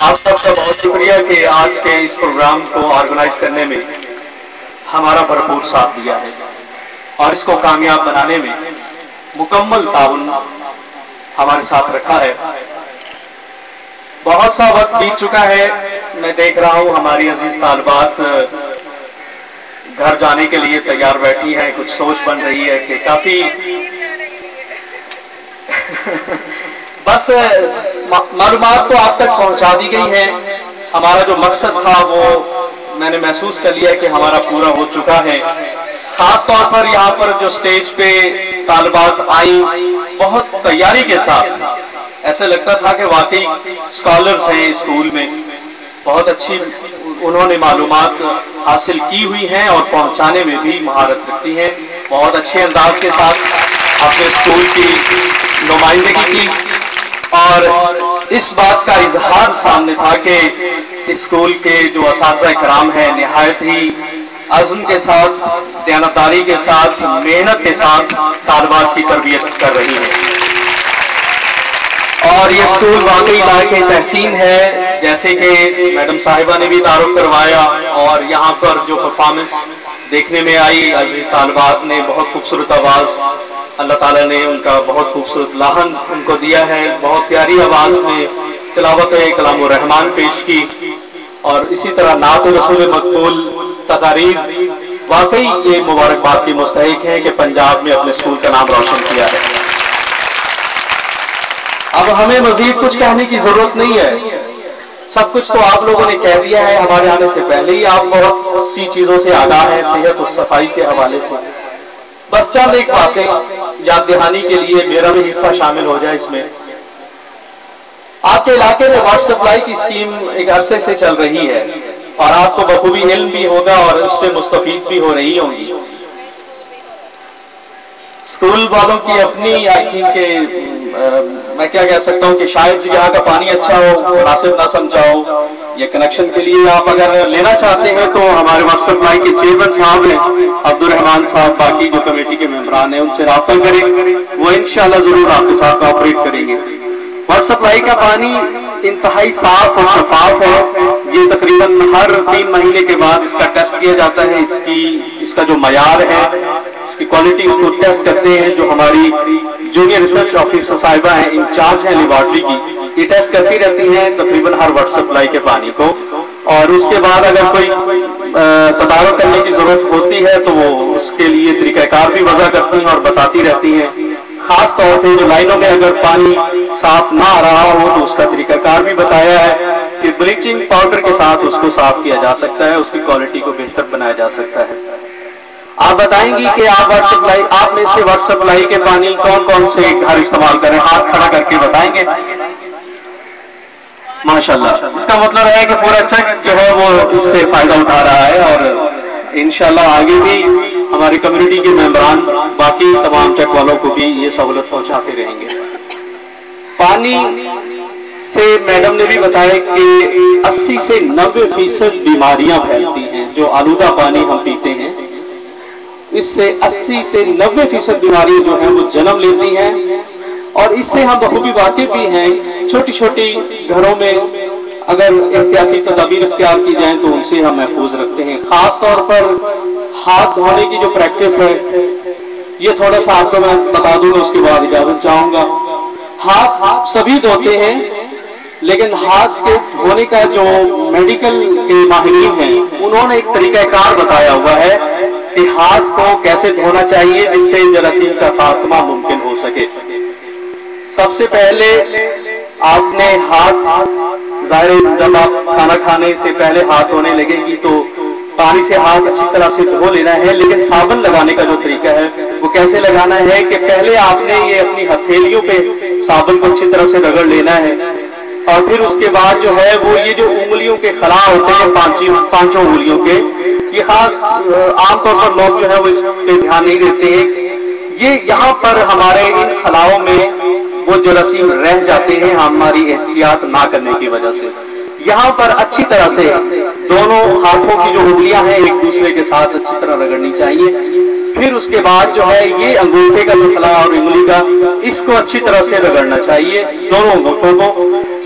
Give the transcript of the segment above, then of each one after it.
آپ سب کا بہت شکریہ کہ آج کے اس پروگرام کو آرگنائز کرنے میں ہمارا بھرپور ساتھ دیا ہے اور اس کو کامیاب بنانے میں مکمل تعاون ہمارے ساتھ رکھا ہے۔ بہت سا وقت بیت چکا ہے، میں دیکھ رہا ہوں ہماری عزیز طالبات گھر جانے کے لیے تیار بیٹھی ہیں، کچھ سوچ بن رہی ہے کہ کافی بس معلومات تو آپ تک پہنچا دی گئی ہیں۔ ہمارا جو مقصد تھا وہ میں نے محسوس کر لیا کہ ہمارا پورا ہو چکا ہے۔ خاص طور پر یہاں پر جو سٹیج پہ طالبات آئیں بہت تیاری کے ساتھ، ایسے لگتا تھا کہ واقعی اسکالرز ہیں اسکول میں، بہت اچھی انہوں نے معلومات حاصل کی ہوئی ہیں اور پہنچانے میں بھی مہارت رکھتی ہیں۔ بہت اچھے انداز کے ساتھ اپنے اسکول کی نمائندگی کی اور اس بات کا اظہار سامنے تھا کہ اسکول کے جو اساتذہ کرام ہیں نہایت ہی عزم کے ساتھ، دیانتداری کے ساتھ، محنت کے ساتھ طالبات کی تربیت کر رہی ہیں اور یہ اسکول واقعی لائق تحسین ہے۔ جیسے کہ میڈم صاحبہ نے بھی تعارف کروایا اور یہاں پر جو پرفارمنس دیکھنے میں آئی، عزیز طالبات نے بہت خوبصورت آواز، اللہ تعالیٰ نے ان کا بہت خوبصورت لاہن ان کو دیا ہے، بہت پیاری آواز میں تلاوت کلام الرحمن پیش کی اور اسی طرح نعت رسول مقبول تقاریر، واقعی یہ مبارکباد کی مستحق ہے کہ پنجاب میں اپنے اسکول کا نام روشن کیا ہے۔ اب ہمیں مزید کچھ کہنے کی ضرورت نہیں ہے، سب کچھ تو آپ لوگوں نے کہہ دیا ہے، ہمارے آنے سے پہلے ہی آپ بہت سی چیزوں سے آگاہ ہیں، صحت و صفائی کے حوالے سے۔ بس چند ایک باتیں یاد دہانی کے لیے میرا بھی حصہ شامل ہو جائے اس میں۔ آپ کے علاقے میں واٹر سپلائی کی اسکیم ایک عرصے سے چل رہی ہے اور آپ کو بخوبی علم بھی ہوگا اور اس سے مستفید بھی ہو رہی ہوں گی۔ اسکول والوں کی اپنی آئی تھنک کہ میں کیا کہہ سکتا ہوں کہ شاید یہاں کا پانی اچھا ہو، مناسب نہ سمجھا ہو، یہ کنیکشن کے لیے آپ اگر لینا چاہتے ہیں تو ہمارے واٹر سپلائی کے چیئرمین صاحب ہیں عبد الرحمان صاحب، باقی جو کمیٹی کے ممبران ہیں ان سے رابطہ کریں، وہ انشاءاللہ ضرور آپ کے ساتھ کوآپریٹ کریں گے۔ واٹر سپلائی کا پانی انتہائی صاف اور شفاف ہے، یہ تقریباً ہر 3 مہینے کے بعد اس کا ٹیسٹ کیا جاتا ہے، اس کا جو معیار ہے، اس کی کوالٹی اس کو ٹیسٹ کرتے ہیں، جو ہماری جونیئر ریسرچ آفیسر صاحبہ ہیں، انچارج ہیں لیبارٹری کی، یہ ٹیسٹ کرتی رہتی ہیں تقریباً ہر واٹر سپلائی کے پانی کو، اور اس کے بعد اگر کوئی تدارک کرنے کی ضرورت ہوتی ہے تو وہ اس کے لیے طریقہ کار بھی وضع کرتی ہیں اور بتاتی رہتی ہیں۔ خاص طور سے جو لائنوں میں اگر پانی صاف نہ آ رہا ہو تو اس کا طریقہ کار بھی بتایا ہے کہ بلیچنگ پاؤڈر کے ساتھ اس کو صاف کیا جا سکتا ہے، اس کی کوالٹی کو بہتر بنایا جا سکتا ہے۔ آپ بتائیں گی کہ آپ میں سے واٹر سپلائی کے پانی کون کون سے گھر استعمال کریں، ہاتھ کھڑا کر کے بتائیں گے؟ ماشاءاللہ، اس کا مطلب ہے کہ پورا چک جو ہے وہ اس سے فائدہ اٹھا رہا ہے اور انشاءاللہ آگے بھی ہماری کمیونٹی کے ممبران باقی تمام چک والوں کو بھی یہ سہولت پہنچاتے رہیں گے۔ پانی سے میڈم نے بھی بتایا کہ 80 سے 90% بیماریاں پھیلتی ہیں، جو آلودہ پانی ہم پیتے ہیں اس سے 80 سے 90% بیماریاں جو ہیں وہ جنم لیتی ہیں، اور اس سے ہم بخوبی واقف بھی ہیں۔ چھوٹی چھوٹی گھروں میں اگر احتیاطی تدابیر اختیار کی جائیں تو ان سے ہم محفوظ رکھتے ہیں۔ خاص طور پر ہاتھ دھونے کی جو پریکٹس ہے، یہ تھوڑا سا آپ کو میں بتا دوں گا، اس کے بعد اجازت چاہوں گا۔ ہاتھ سبھی دھوتے ہیں، لیکن ہاتھ کے دھونے کا جو میڈیکل کے ماہرین ہیں انہوں نے ایک طریقہ کار بتایا ہوا ہے کہ ہاتھ کو کیسے دھونا چاہیے جس سے جراثیم کا خاتمہ ممکن ہو سکے۔ سب سے پہلے آپ نے ہاتھ، ظاہر جب آپ کھانا کھانے سے پہلے ہاتھ دھونے لگے گی تو پانی سے ہاتھ اچھی طرح سے دھو لینا ہے، لیکن صابن لگانے کا جو طریقہ ہے وہ کیسے لگانا ہے کہ پہلے آپ نے یہ اپنی ہتھیلیوں پہ صابن کو اچھی طرح سے رگڑ لینا ہے، اور پھر اس کے بعد جو ہے وہ یہ جو انگلیوں کے خلا ہوتے ہیں پانچوں انگلیوں کے، یہ خاص عام طور پر لوگ جو ہے وہ اس پہ دھیان نہیں دیتے ہیں، یہ یہاں پر ہمارے ان خلاؤں میں وہ جراثیم رہ جاتے ہیں ہماری احتیاط نہ کرنے کی وجہ سے۔ یہاں پر اچھی طرح سے دونوں ہاتھوں کی جو انگلیاں ہیں ایک دوسرے کے ساتھ اچھی طرح رگڑنی چاہیے، پھر اس کے بعد جو ہے یہ انگوٹھے کا جو خلا اور انگلی کا، اس کو اچھی طرح سے رگڑنا چاہیے دونوں انگوٹھوں کو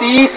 30